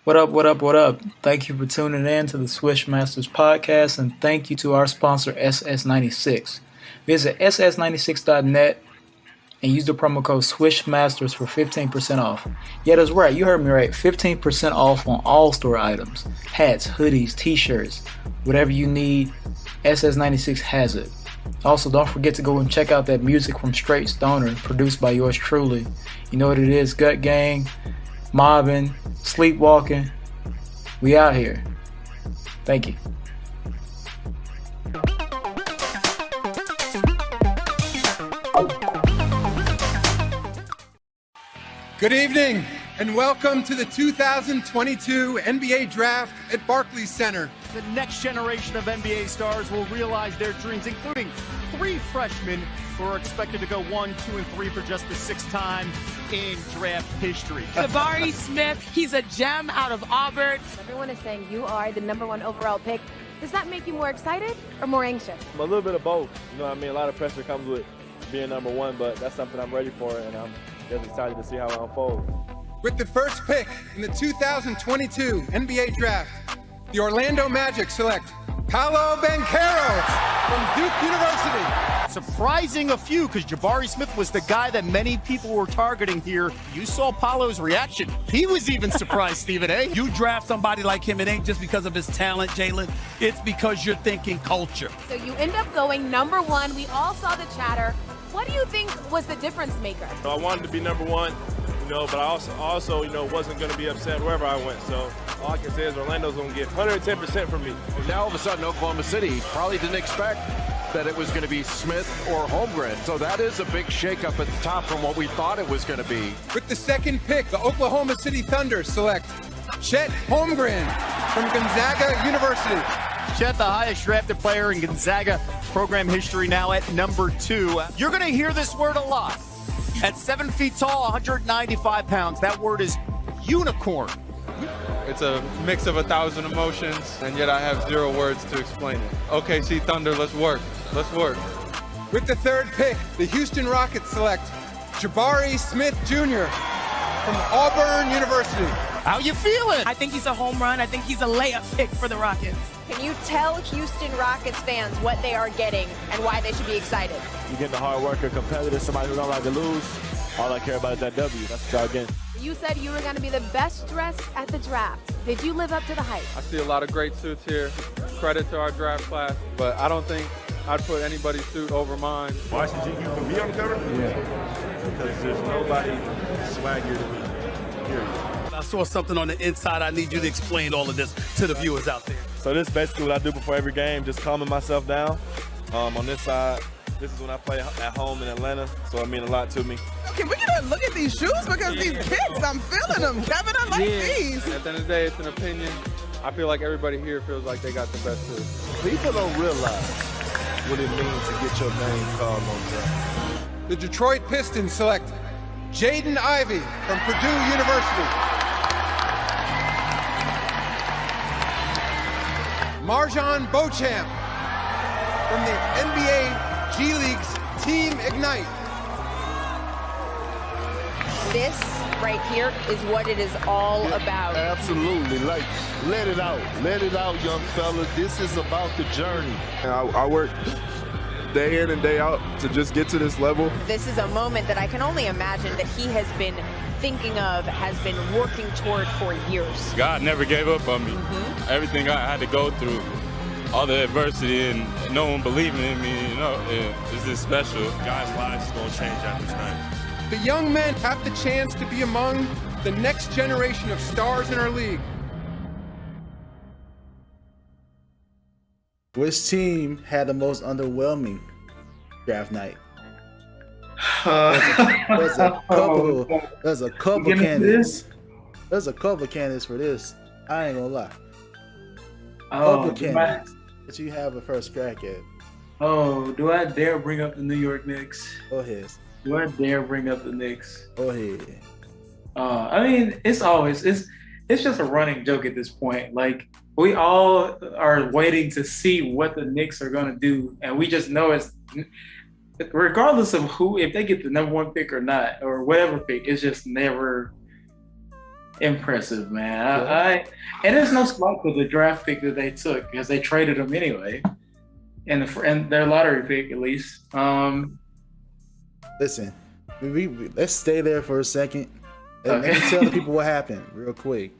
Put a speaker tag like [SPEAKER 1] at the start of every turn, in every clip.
[SPEAKER 1] What up, what up, what up? Thank you for tuning in to the Swish Masters Podcast, and thank you to our sponsor, SS96. Visit ss96.net and use the promo code Swish Masters for 15% off. Yeah, that's right, you heard me right. 15% off on all store items. Hats, hoodies, t-shirts, whatever you need, SS96 has it. Also, don't forget to go and check out that music from Straight Stoner, produced by yours truly. You know what it is, Gut Gang, mobbing, sleepwalking. We out here. Thank you.
[SPEAKER 2] Good evening, and welcome to the 2022 NBA Draft at Barclays Center.
[SPEAKER 3] The next generation of NBA stars will realize their dreams, including 3 freshmen who are expected to go 1, 2, and 3 for just the 6th time in draft history.
[SPEAKER 4] Jabari Smith, he's a gem out of Auburn.
[SPEAKER 5] Everyone is saying you are the #1 overall pick. Does that make you more excited or more anxious?
[SPEAKER 6] A little bit of both. You know what I mean? A lot of pressure comes with being #1, but that's something I'm ready for, and I'm just excited to see how it unfolds.
[SPEAKER 2] With the first pick in the 2022 NBA Draft, the Orlando Magic select Paolo Banchero from Duke University.
[SPEAKER 3] Surprising a few, because Jabari Smith was the guy that many people were targeting here. You saw Paolo's reaction. He was even surprised, Stephen A.
[SPEAKER 7] You draft somebody like him, it ain't just because of his talent, Jalen. It's because you're thinking culture.
[SPEAKER 5] So you end up going #1. We all saw the chatter. What do you think was the difference maker?
[SPEAKER 6] I wanted to be #1, but I also wasn't going to be upset wherever I went. So all I can say is Orlando's going to get 110% from me.
[SPEAKER 8] Now all of a sudden Oklahoma City probably didn't expect that it was going to be Smith or Holmgren. So that is a big shakeup at the top from what we thought it was going to be.
[SPEAKER 2] With the second pick, the Oklahoma City Thunder select Chet Holmgren from Gonzaga University.
[SPEAKER 3] Chet, the highest drafted player in Gonzaga program history, now at #2. You're going to hear this word a lot. At 7 feet tall, 195 pounds, that word is unicorn.
[SPEAKER 9] It's a mix of 1,000 emotions, and yet I have 0 words to explain it. OKC Thunder, let's work. Let's work.
[SPEAKER 2] With the third pick, the Houston Rockets select Jabari Smith Jr. from Auburn University.
[SPEAKER 3] How you feeling?
[SPEAKER 4] I think he's a home run. I think he's a layup pick for the Rockets.
[SPEAKER 5] Can you tell Houston Rockets fans what they are getting and why they should be excited?
[SPEAKER 6] You get the hard worker, competitor, somebody who don't like to lose. All I care about is that W. That's what I get.
[SPEAKER 5] You said you were going to be the best dressed at the draft. Did you live up to the hype?
[SPEAKER 9] I see a lot of great suits here. Credit to our draft class, but I don't think I'd put anybody's suit over mine.
[SPEAKER 6] Why should you can be on the cover? Yeah. Because there's nobody swaggier than me. Period.
[SPEAKER 7] I saw something on the inside. I need you to explain all of this to the viewers out there.
[SPEAKER 6] So this is basically what I do before every game, just calming myself down. On this side, this is when I play at home in Atlanta, so it means a lot to me.
[SPEAKER 10] Can we get a look at these shoes? Because these kicks, I'm feeling them. Kevin, I like these.
[SPEAKER 9] At the end of the day, it's an opinion. I feel like everybody here feels like they got the best suit.
[SPEAKER 8] People don't realize what it means to get your name called on draft.
[SPEAKER 2] The Detroit Pistons select Jaden Ivey from Purdue University. Marjon Beauchamp from the NBA G League's Team Ignite.
[SPEAKER 5] This right here is what it is all about.
[SPEAKER 8] Absolutely. Like, let it out, young fella. This is about the journey.
[SPEAKER 6] I work day in and day out to just get to this level.
[SPEAKER 5] This is a moment that I can only imagine that he has been thinking of, has been working toward for years.
[SPEAKER 11] God never gave up on me. Everything I had to go through, all the adversity and no one believing in me, it's just special. Guys' lives is gonna change after tonight.
[SPEAKER 2] The young men have the chance to be among the next generation of stars in our league.
[SPEAKER 12] Which team had the most underwhelming draft night? There's a couple candidates. There's a couple candidates for this. I ain't gonna lie. Couple candidates that you have a first crack at.
[SPEAKER 1] Oh, do I dare bring up the New York Knicks?
[SPEAKER 12] Go ahead.
[SPEAKER 1] Do I dare bring up the Knicks?
[SPEAKER 12] Go ahead.
[SPEAKER 1] I mean, it's just a running joke at this point. Like, we all are waiting to see what the Knicks are gonna do, and we just know it's regardless of who, if they get the #1 pick or not, or whatever pick, it's just never impressive, man. And there's no slight to the draft pick that they took because they traded them anyway, and their lottery pick at least.
[SPEAKER 12] Listen, let's stay there for a second. Let me tell the people what happened real quick.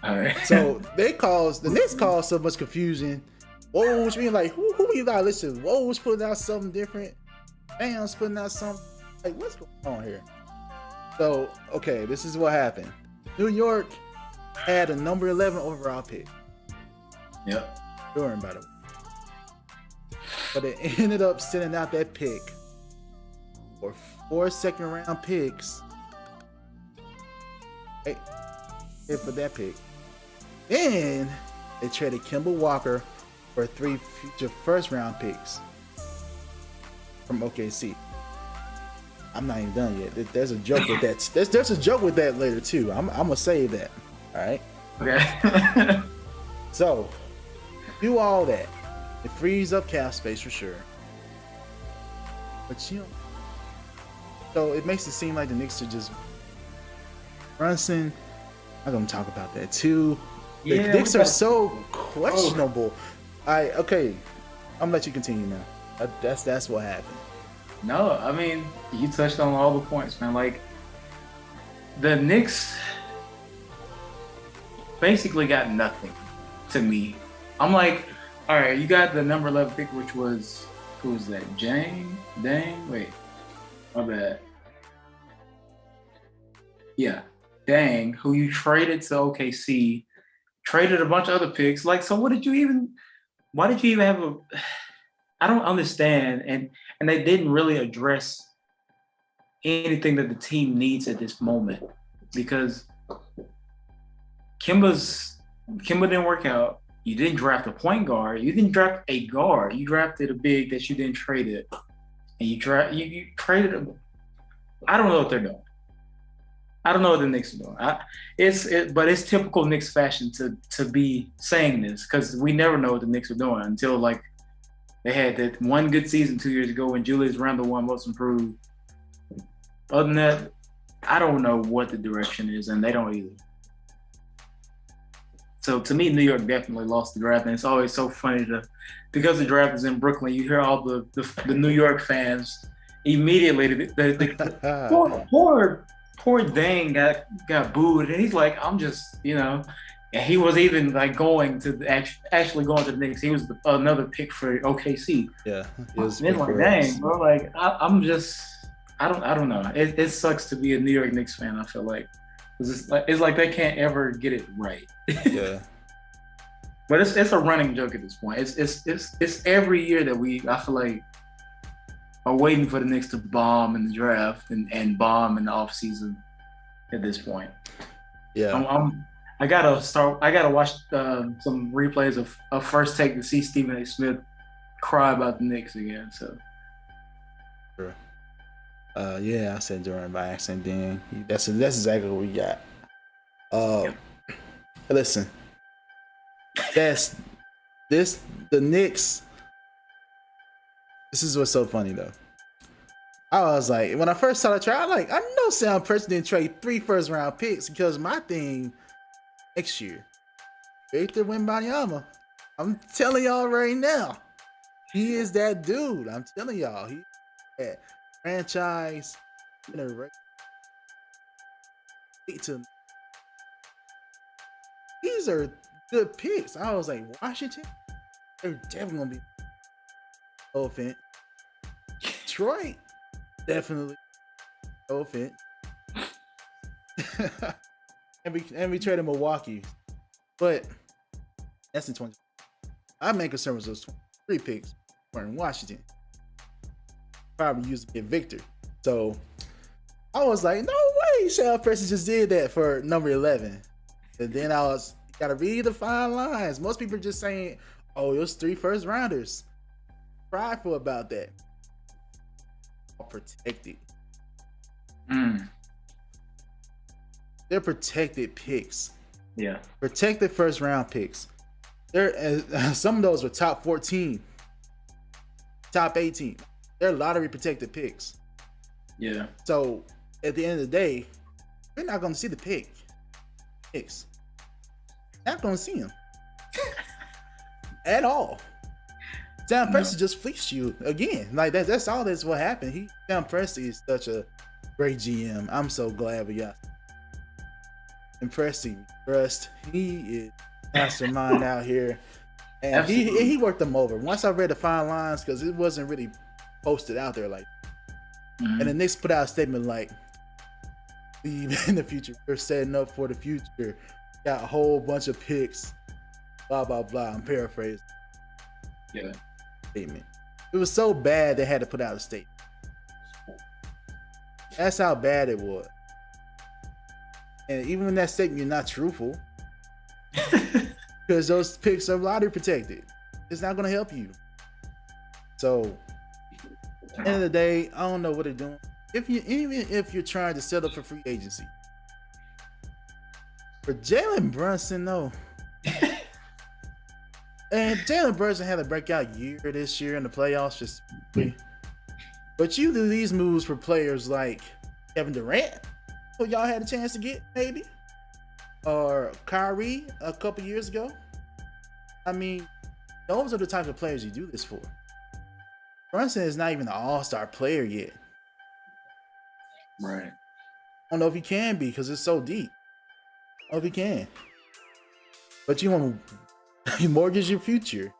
[SPEAKER 1] All right.
[SPEAKER 12] So the Knicks caused so much confusion. Woj being like, who we got? Listen, Woj putting out something different. Bam's putting out something. Like, what's going on here? So, okay, this is what happened. New York had a number 11 overall pick.
[SPEAKER 1] Yep.
[SPEAKER 12] During, by the way. But it ended up sending out that pick for 4 second-round picks. Hey, for that pick. Then they traded Kemba Walker for 3 future first-round picks from OKC. I'm not even done yet. There's a joke with that. There's a joke with that later too. I'm gonna save that. All right.
[SPEAKER 1] Okay.
[SPEAKER 12] So, do all that. It frees up cap space for sure. But so it makes it seem like the Knicks are just Brunson. I'm gonna talk about that too. The Knicks are so questionable. Okay. I'm gonna let you continue now. That's what happened.
[SPEAKER 1] No, I mean, you touched on all the points, man. Like, the Knicks basically got nothing to me. I'm like, all right, you got the number 11 pick, which was, who was that? Dang? Wait, my bad. Yeah, Dang, who you traded to OKC, traded a bunch of other picks. Like, so why did you even have I don't understand. And they didn't really address anything that the team needs at this moment because Kemba didn't work out. You didn't draft a point guard. You didn't draft a guard. You drafted a big that you didn't trade it. And you traded a, I don't know what they're doing. I don't know what the Knicks are doing. But it's typical Knicks fashion to be saying this because we never know what the Knicks are doing until like they had that one good season 2 years ago when Julius Randle won Most Improved. Other than that, I don't know what the direction is, and they don't either. So to me, New York definitely lost the draft, and it's always so funny because the draft is in Brooklyn, you hear all the New York fans immediately. Poor Dang got booed, and he's like, I'm just, and he was even like going to actually going to the Knicks. He was another pick for OKC.
[SPEAKER 12] Yeah,
[SPEAKER 1] it's like, dang, bro. Like I don't know. It sucks to be a New York Knicks fan. I feel like it's like they can't ever get it right.
[SPEAKER 12] Yeah.
[SPEAKER 1] But it's a running joke at this point. It's every year that I feel like are waiting for the Knicks to bomb in the draft and bomb in the offseason at this point.
[SPEAKER 12] Yeah.
[SPEAKER 1] I gotta watch some replays of First Take to see Stephen A. Smith cry about the Knicks again. So.
[SPEAKER 12] Sure. Yeah, I said Durant by accident. Then that's exactly what we got. Listen, the Knicks. This is what's so funny though. I was like, when I first saw the trade, I know Sam Presti didn't trade 3 first-round picks because my thing next year, Victor Wembanyama. I'm telling y'all right now, he is that dude. I'm telling y'all, he that franchise. These are good picks. I was like, Washington, they're definitely gonna be. No offense. Detroit, definitely. No offense. and we traded Milwaukee, but that's in 20. I'm main concern was those 23 picks were in Washington. Probably used to get Victor. So I was like, no way, Sam Presti just did that for number 11. And then gotta read the fine lines. Most people are just saying, oh, it was 3 first rounders. Prideful about that. Protected. They're protected picks.
[SPEAKER 1] Yeah.
[SPEAKER 12] Protected first round picks. Some of those were top 14, top 18. They're lottery protected picks.
[SPEAKER 1] Yeah.
[SPEAKER 12] So at the end of the day, you're not going to see the pick Knicks. Not gonna see him at all. Sam Presti just fleeced you again. Like that's all that's what happened. Sam Presti is such a great GM. I'm so glad we got him. And Presti, trust, he is mastermind out here. And he worked them over. Once I read the fine lines, because it wasn't really posted out there like and the Knicks put out a statement like, "Leave in the future. We're setting up for the future. Got a whole bunch of picks. Blah blah blah." I'm paraphrasing.
[SPEAKER 1] Yeah.
[SPEAKER 12] Statement. It was so bad they had to put out a statement. That's how bad it was. And even in that statement, you're not truthful. Because those picks are lottery protected. It's not going to help you. So, at the end of the day, I don't know what they're doing. Even if you're trying to set up for free agency. For Jalen Brunson, though. And Jalen Brunson had a breakout year this year in the playoffs, just. But you do these moves for players like Kevin Durant, who y'all had a chance to get, maybe, or Kyrie a couple years ago. I mean, those are the type of players you do this for. Brunson is not even an all-star player yet.
[SPEAKER 1] Right.
[SPEAKER 12] I don't know if he can be because it's so deep. I don't know if he can. But you want to mortgage your future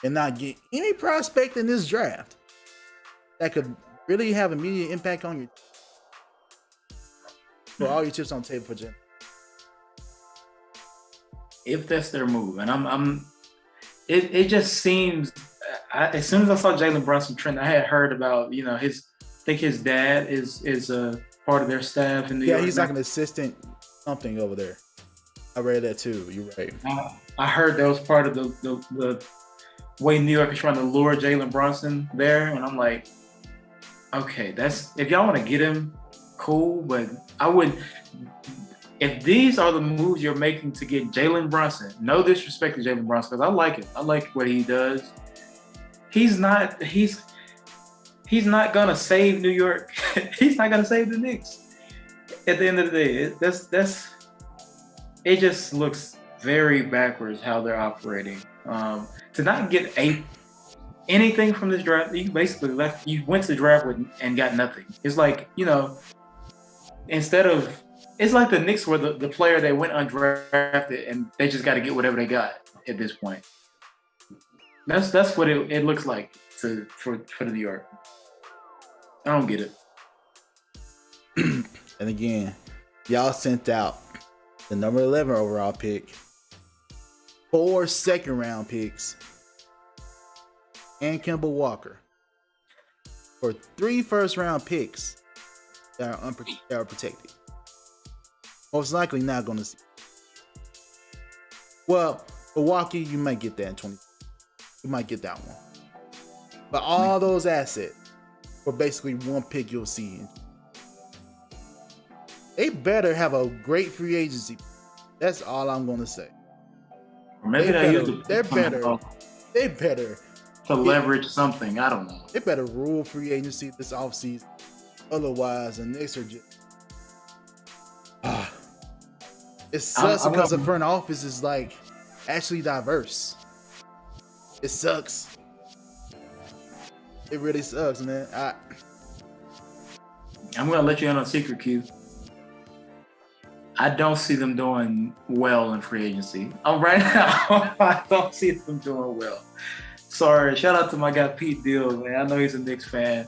[SPEAKER 12] and not get any prospect in this draft that could really have immediate impact on your for all your chips on the table for Jim.
[SPEAKER 1] If that's their move, and it just seems. As soon as I saw Jalen Brunson trend, I had heard about I think his dad is a part of their staff in New York.
[SPEAKER 12] Yeah, he's like an assistant something over there. I read that too. You're right.
[SPEAKER 1] I heard that was part of the way New York is trying to lure Jalen Brunson there, and I'm like, okay, that's if y'all want to get him, cool, but I wouldn't. If these are the moves you're making to get Jalen Brunson, no disrespect to Jalen Brunson, because I like him. I like what he does. He's not gonna save New York. He's not gonna save the Knicks. At the end of the day, it just looks very backwards how they're operating. To not get anything from this draft, you basically you went to the draft and got nothing. It's like, it's like the Knicks were the player that went undrafted and they just got to get whatever they got at this point. That's what it looks like for New York. I don't get it.
[SPEAKER 12] And again, y'all sent out the number 11 overall pick, 4 second-round picks, and Kemba Walker for 3 first-round picks that are protected. Most likely not going to see. Well, Milwaukee, you might get that in 20. You might get that one. But all those assets for basically 1 pick you'll see. They better have a great free agency. That's all I'm going to say.
[SPEAKER 1] Or maybe
[SPEAKER 12] they better
[SPEAKER 1] to leverage something. I don't know.
[SPEAKER 12] They better rule free agency this offseason. Otherwise, the Knicks are just. It sucks because the front office is like actually diverse. It sucks. It really sucks, man.
[SPEAKER 1] I'm gonna let you in on a secret, Q. I don't see them doing well in free agency. Right now, I don't see them doing well. Sorry. Shout out to my guy Pete Deal, man. I know he's a Knicks fan.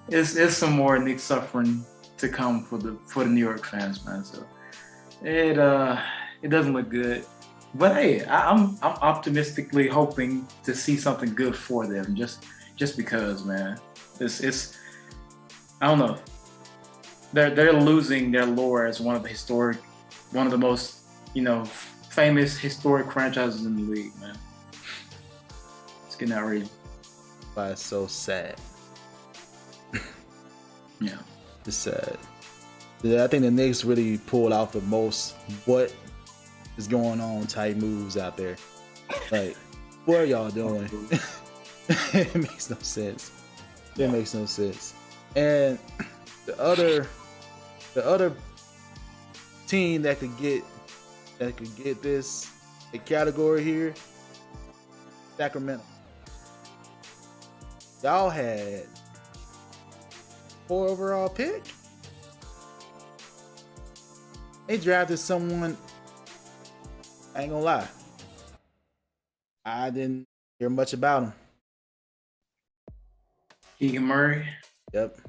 [SPEAKER 1] It's some more Knicks suffering to come for the New York fans, man. So it doesn't look good. But hey, I'm optimistically hoping to see something good for them. Just because, man, it's I don't know. They're losing their lore as one of the most famous historic franchises in the league, man. It's getting outrageous.
[SPEAKER 12] That's so sad.
[SPEAKER 1] Yeah,
[SPEAKER 12] it's sad. I think the Knicks really pulled out the most what is going on type moves out there. Like, what are y'all doing? It makes no sense. It makes no sense. And the other team that could get that could get this category here, Sacramento. Y'all had 4 overall pick. They drafted someone, I ain't gonna lie, I didn't hear much about him.
[SPEAKER 1] Keegan Murray.
[SPEAKER 12] Yep.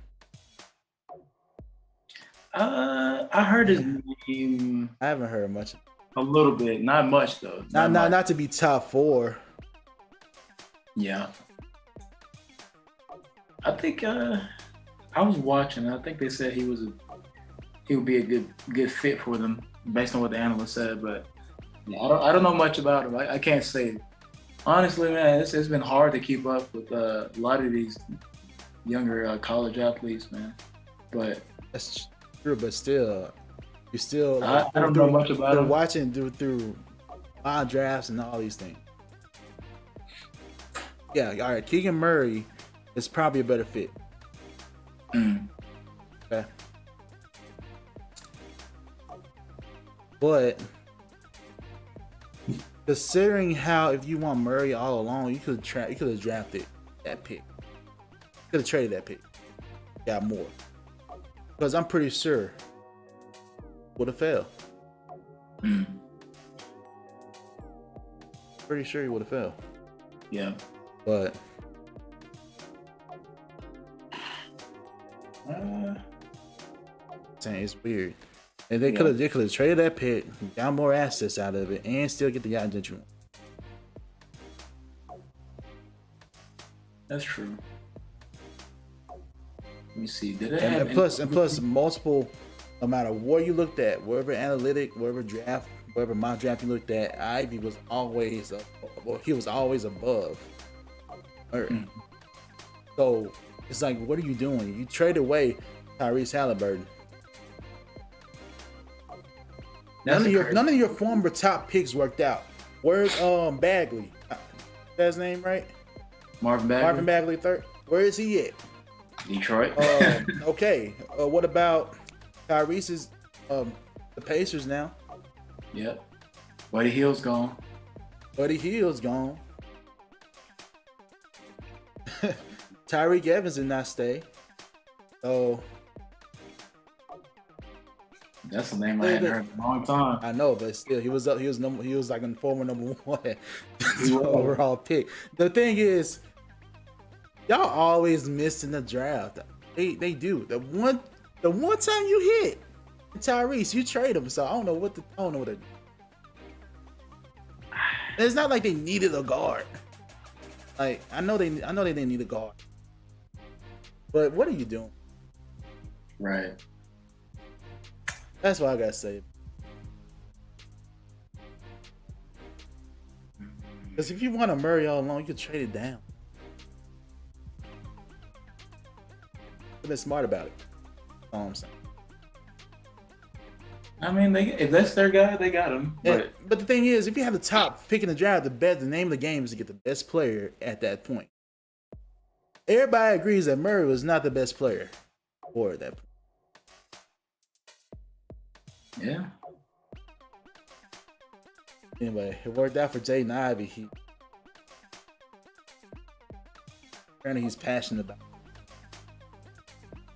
[SPEAKER 1] I heard his name.
[SPEAKER 12] I haven't heard much.
[SPEAKER 1] A little bit, not much though.
[SPEAKER 12] Not to be top 4.
[SPEAKER 1] Yeah. I think I was watching. I think they said he would be a good fit for them based on what the analyst said. But yeah, I don't know much about him. I can't say. Honestly, man, it's been hard to keep up with a lot of these younger college athletes, man. But
[SPEAKER 12] that's true. But still, you still.
[SPEAKER 1] I don't know much about them.
[SPEAKER 12] Watching through mock drafts and all these things. Yeah, all right. Keegan Murray is probably a better fit. Okay. But considering how, if you want Murray all along, you could have drafted that pick. Could have traded that pick. Got more. Because I'm pretty sure would have failed. Pretty sure he would have failed.
[SPEAKER 1] Yeah.
[SPEAKER 12] But saying it's weird. And they could have traded that pick, got more assets out of it, and still get the guy that you want.
[SPEAKER 1] That's true. Let me see. Did it
[SPEAKER 12] and plus multiple, no matter what you looked at, wherever analytic, wherever mock draft you looked at, Ivy was always above her. So it's like, what are you doing? You trade away Tyrese Halliburton. None of your former top picks worked out. Where's Bagley? That's his name, right?
[SPEAKER 1] Marvin Bagley.
[SPEAKER 12] Marvin Bagley third. Where is he at?
[SPEAKER 1] Detroit.
[SPEAKER 12] Okay. What about Tyrese's the Pacers now?
[SPEAKER 1] Yep. Buddy Hield's gone.
[SPEAKER 12] Tyreek Evans did not stay. So
[SPEAKER 1] that's a name I hadn't heard in a long time.
[SPEAKER 12] I know, but still, he was like a former number 1 overall pick. The thing is, y'all always miss in the draft. They do. The one time you hit Tyrese, you trade him. So I don't know what they do. It's not like they needed a guard. Like I know they didn't need a guard. But what are you doing?
[SPEAKER 1] Right.
[SPEAKER 12] That's what I gotta say. Because if you want a Murray all along, you could trade it down. Been smart about it. That's all I'm saying.
[SPEAKER 1] I mean, if that's their guy, they got him.
[SPEAKER 12] But the thing is, if you have the top pick in the draft, the name of the game is to get the best player at that point. Everybody agrees that Murray was not the best player for that point.
[SPEAKER 1] Yeah.
[SPEAKER 12] Anyway, it worked out for Jaden Ivey. Apparently he's passionate about it.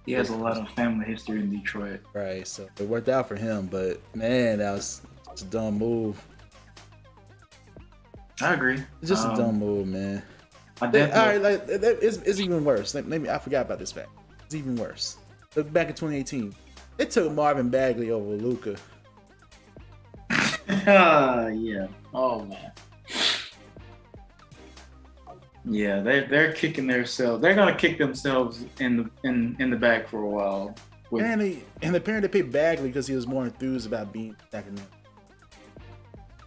[SPEAKER 1] He has a lot of family history in Detroit.
[SPEAKER 12] Right, so it worked out for him, but man, that was a dumb move.
[SPEAKER 1] I agree.
[SPEAKER 12] It's just a dumb move, man. It's even worse. I forgot about this fact. It's even worse. Look back in 2018. It took Marvin Bagley over Luka.
[SPEAKER 1] Yeah. Oh man. Yeah, they're kicking themselves. They're gonna kick themselves in the back for a while.
[SPEAKER 12] Apparently they picked Bagley because he was more enthused about being Sacramento.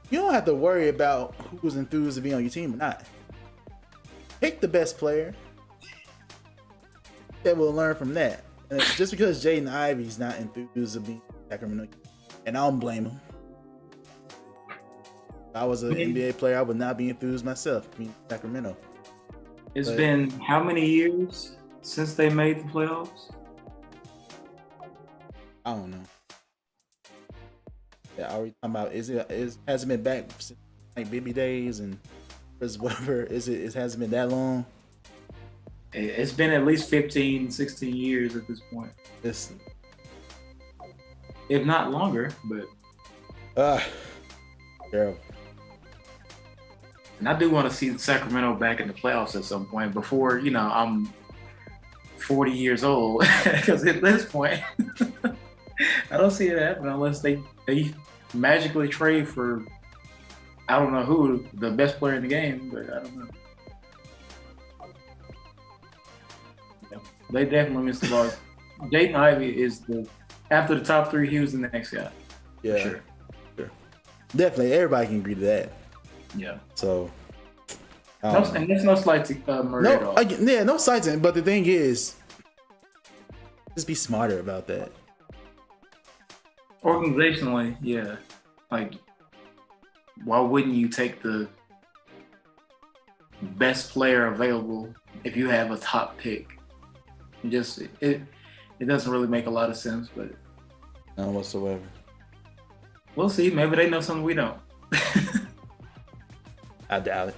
[SPEAKER 12] You don't have to worry about who's enthused to be on your team or not. Pick the best player. That will learn from that. And just because Jaden Ivey's not enthused to be Sacramento, and I don't blame him. If I was an NBA player, I would not be enthused myself being Sacramento.
[SPEAKER 1] It's been how many years since they made the playoffs?
[SPEAKER 12] I don't know. Yeah, are we talking about? Hasn't been back since like baby days and whatever? It hasn't been that long.
[SPEAKER 1] It's been at least 15, 16 years at this point. If not longer, but
[SPEAKER 12] terrible.
[SPEAKER 1] And I do want to see Sacramento back in the playoffs at some point before, I'm 40 years old. Because at this point, I don't see it happening unless they magically trade for, I don't know who, the best player in the game, but I don't know. Yeah, they definitely missed the ball. Jaden Ivey is after the top three, he was the next guy.
[SPEAKER 12] Yeah,
[SPEAKER 1] sure.
[SPEAKER 12] Definitely, everybody can agree to that.
[SPEAKER 1] Yeah.
[SPEAKER 12] So,
[SPEAKER 1] and there's no slight to Murray at all.
[SPEAKER 12] No slight to him. But the thing is, just be smarter about that.
[SPEAKER 1] Organizationally, yeah. Like, why wouldn't you take the best player available if you have a top pick? It doesn't really make a lot of sense, but
[SPEAKER 12] none whatsoever.
[SPEAKER 1] We'll see. Maybe they know something we don't.
[SPEAKER 12] I doubt it.